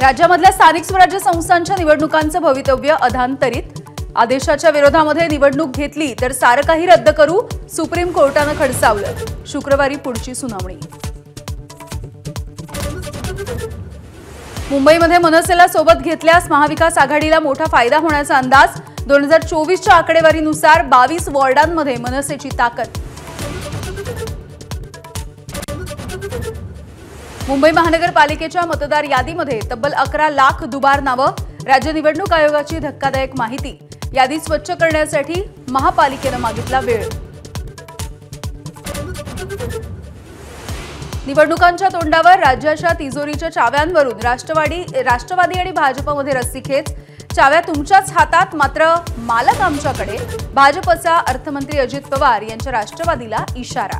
राज्यामधल्या स्थानिक स्वराज्य संस्थांच्या निवडणुकांचं भवितव्य अधांतरित। आदेशाच्या विरोधामध्ये निवडणूक घेतली तर सारं काही रद्द करू, सुप्रीम कोर्टानं खडसावलं। शुक्रवारी पुढची सुनावणी। मुंबईमध्ये मनसेला सोबत घेतल्यास महाविकास आघाडीला मोठा फायदा होण्याचा अंदाज। 2024च्या आकडेवारीनुसार 22 वॉर्डांमध्ये मनसेची ताकद। मुंबई महानगरपालिकेच्या मतदार यादीमध्ये तब्बल 11 लाख दुबार नावं। राज्य निवडणूक आयोगाची धक्कादायक माहिती। यादी स्वच्छ करण्यासाठी महापालिकेनं मागितला वेळ। निवडणुकांच्या तोंडावर राज्याच्या तिजोरीच्या चाव्यांवरून राष्ट्रवादी आणि भाजपमध्ये रस्सीखेच। चाव्या तुमच्याच हातात, मात्र मालक आमच्याकडे। भाजपचा अर्थमंत्री अजित पवार यांच्या राष्ट्रवादीला इशारा।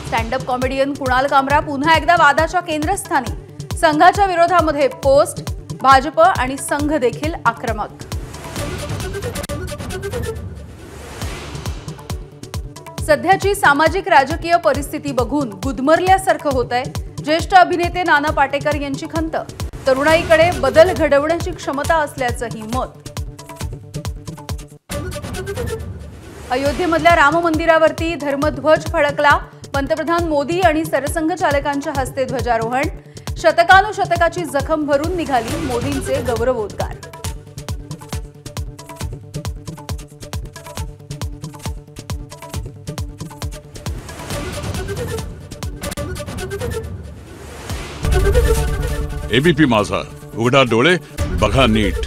स्टँडअप कॉमेडियन कुणाल कामरा पुन्हा एकदा वादाच्या केंद्रस्थानी। संघाच्या विरोधामध्ये पोस्ट। भाजप आणि संघ देखील आक्रमक। सध्याची सामाजिक राजकीय परिस्थिती बघून गुदमरल्यासारखं होतंय। ज्येष्ठ अभिनेते नाना पाटेकर यांची खंत। तरुणाईकडे बदल घडवण्याची क्षमता असल्याचंही मत। अयोध्येमधल्या राम मंदिरावरती धर्मध्वज फडकला। पंतप्रधान मोदी आणि सरसंघचालकांच्या हस्ते ध्वजारोहण। शतकानुशतकाची जखम भरून निघाली मोदींचे गौरवोद्गार। एबीपी माझा, उघडा डोळे बघा नीट।